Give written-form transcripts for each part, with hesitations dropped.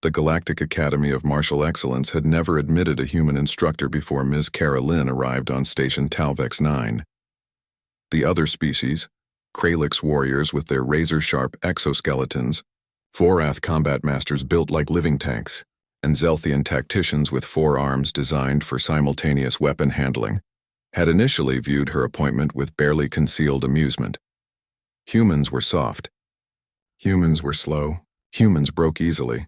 The Galactic Academy of Martial Excellence had never admitted a human instructor before Ms. Cara Lynn arrived on Station Talvex 9. The other species, Kralix warriors with their razor-sharp exoskeletons, Vorath combat masters built like living tanks, and Zelthian tacticians with 4 arms designed for simultaneous weapon handling, had initially viewed her appointment with barely concealed amusement. Humans were soft. Humans were slow. Humans broke easily.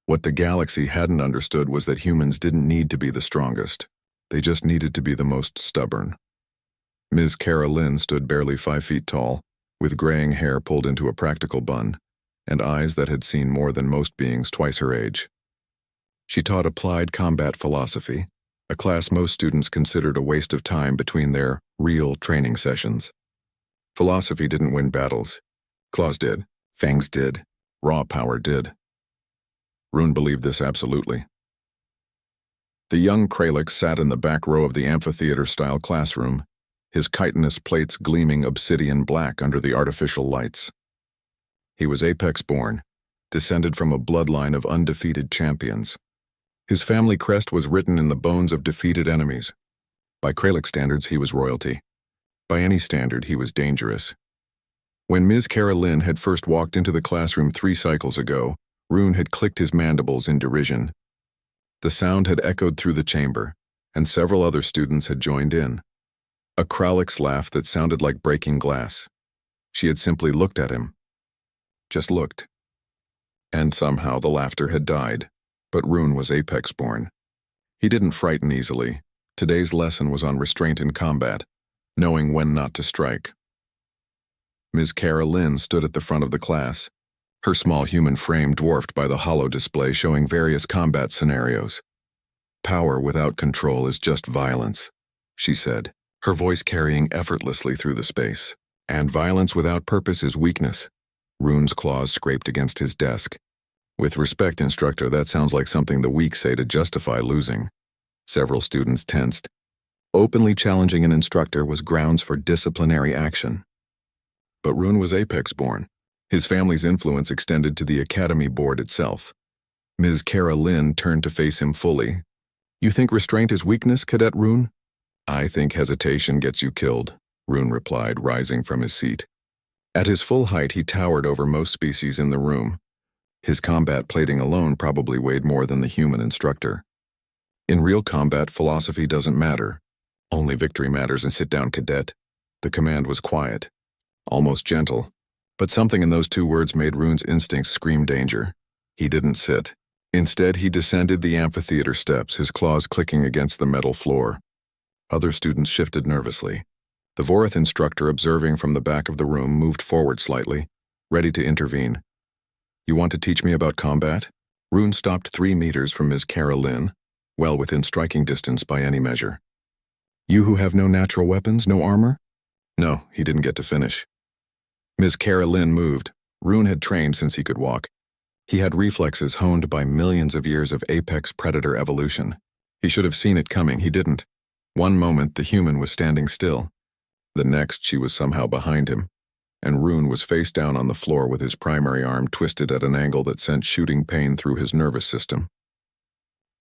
What the galaxy hadn't understood was that humans didn't need to be the strongest. They just needed to be the most stubborn. Ms. Cara Lynn stood barely 5 feet tall, with graying hair pulled into a practical bun, and eyes that had seen more than most beings twice her age. She taught applied combat philosophy, a class most students considered a waste of time between their real training sessions. Philosophy didn't win battles. Claws did. Fangs did. Raw power did. Rune believed this absolutely. The young Kralix sat in the back row of the amphitheater-style classroom, his chitinous plates gleaming obsidian black under the artificial lights. He was Apex-born, descended from a bloodline of undefeated champions. His family crest was written in the bones of defeated enemies. By Kralix standards, he was royalty. By any standard, he was dangerous. When Ms. Cara Lynn had first walked into the classroom 3 cycles ago, Rune had clicked his mandibles in derision. The sound had echoed through the chamber, and several other students had joined in. A Kralix laugh that sounded like breaking glass. She had simply looked at him. Just looked. And somehow the laughter had died. But Rune was Apex-born. He didn't frighten easily. Today's lesson was on restraint in combat, knowing when not to strike. Ms. Cara Lynn stood at the front of the class, her small human frame dwarfed by the holo display showing various combat scenarios. "Power without control is just violence," she said, her voice carrying effortlessly through the space. "And violence without purpose is weakness." Rune's claws scraped against his desk. "With respect, instructor, that sounds like something the weak say to justify losing." Several students tensed. Openly challenging an instructor was grounds for disciplinary action. But Rune was Apex-born. His family's influence extended to the Academy board itself. Ms. Cara Lynn turned to face him fully. "You think restraint is weakness, Cadet Rune?" "I think hesitation gets you killed," Rune replied, rising from his seat. At his full height, he towered over most species in the room. His combat plating alone probably weighed more than the human instructor. In real combat, philosophy doesn't matter. Only victory matters, and sit down, cadet. The command was quiet, almost gentle, but something in those 2 words made Rune's instincts scream danger. He didn't sit. Instead, he descended the amphitheater steps, his claws clicking against the metal floor. Other students shifted nervously. The Vorath instructor, observing from the back of the room, moved forward slightly, ready to intervene. "You want to teach me about combat?" Rune stopped 3 meters from Ms. Cara Lynn, well within striking distance by any measure. "You who have no natural weapons, no armor?" No, he didn't get to finish. Ms. Cara Lynn moved. Rune had trained since he could walk. He had reflexes honed by millions of years of apex predator evolution. He should have seen it coming, he didn't. One moment, the human was standing still. The next, she was somehow behind him, and Rune was face down on the floor with his primary arm twisted at an angle that sent shooting pain through his nervous system.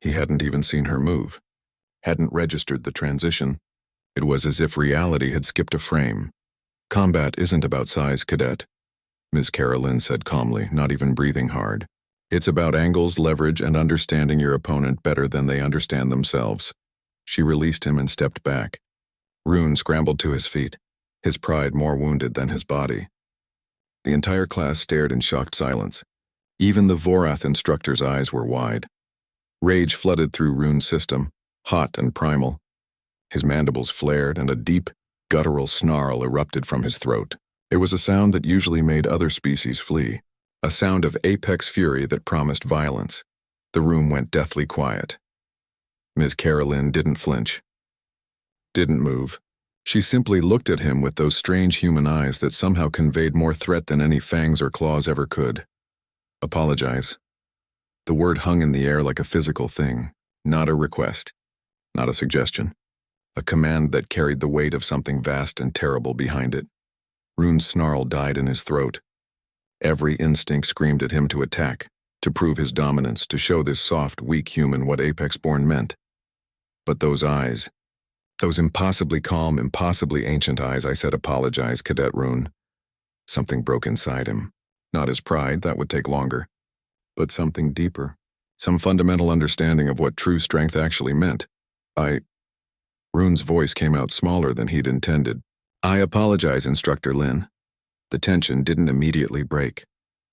He hadn't even seen her move, hadn't registered the transition. It was as if reality had skipped a frame. "Combat isn't about size, cadet," Ms. Cara Lynn said calmly, not even breathing hard. "It's about angles, leverage, and understanding your opponent better than they understand themselves." She released him and stepped back. Rune scrambled to his feet, his pride more wounded than his body. The entire class stared in shocked silence. Even the Vorath instructor's eyes were wide. Rage flooded through Rune's system, hot and primal. His mandibles flared, and a deep, guttural snarl erupted from his throat. It was a sound that usually made other species flee, a sound of apex fury that promised violence. The room went deathly quiet. Ms. Cara Lynn didn't flinch, didn't move. She simply looked at him with those strange human eyes that somehow conveyed more threat than any fangs or claws ever could. "Apologize." The word hung in the air like a physical thing, not a request, not a suggestion. A command that carried the weight of something vast and terrible behind it. Rune's snarl died in his throat. Every instinct screamed at him to attack, to prove his dominance, to show this soft, weak human what apex-born meant. But those eyes, those impossibly calm, impossibly ancient eyes, I said, "Apologize, Cadet Rune." Something broke inside him. Not his pride, that would take longer, but something deeper, some fundamental understanding of what true strength actually meant. Rune's voice came out smaller than he'd intended. "I apologize, Instructor Lin." The tension didn't immediately break.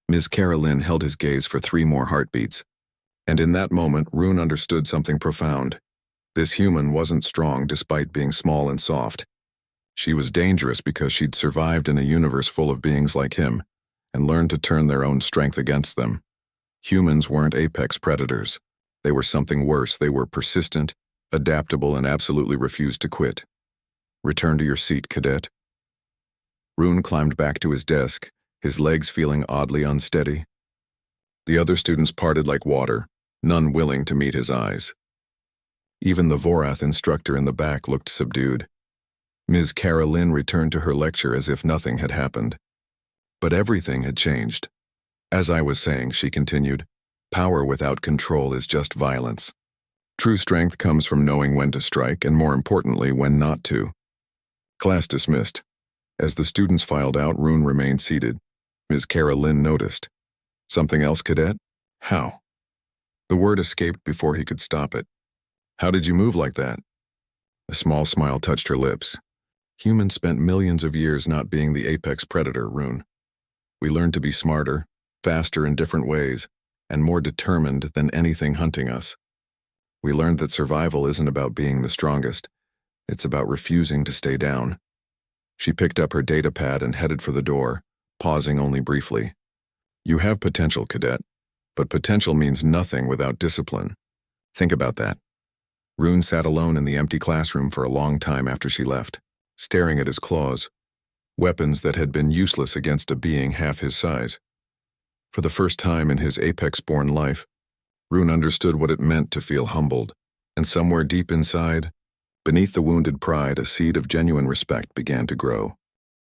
Ms. Kara Lin held his gaze for 3 more heartbeats. And in that moment, Rune understood something profound. This human wasn't strong despite being small and soft. She was dangerous because she'd survived in a universe full of beings like him and learned to turn their own strength against them. Humans weren't apex predators. They were something worse. They were persistent, adaptable, and absolutely refused to quit. "Return to your seat, Cadet." Rune climbed back to his desk, his legs feeling oddly unsteady. The other students parted like water, none willing to meet his eyes. Even the Vorath instructor in the back looked subdued. Ms. Kara Lin returned to her lecture as if nothing had happened. But everything had changed. "As I was saying," she continued, "power without control is just violence. True strength comes from knowing when to strike and, more importantly, when not to." Class dismissed. As the students filed out, Rune remained seated. Ms. Kara Lin noticed. "Something else, Cadet?" "How?" The word escaped before he could stop it. "How did you move like that?" A small smile touched her lips. "Humans spent millions of years not being the apex predator, Rune. We learned to be smarter, faster in different ways, and more determined than anything hunting us. We learned that survival isn't about being the strongest. It's about refusing to stay down." She picked up her data pad and headed for the door, pausing only briefly. "You have potential, Cadet, but potential means nothing without discipline. Think about that." Rune sat alone in the empty classroom for a long time after she left, staring at his claws, weapons that had been useless against a being half his size. For the first time in his apex-born life, Rune understood what it meant to feel humbled, and somewhere deep inside, beneath the wounded pride, a seed of genuine respect began to grow.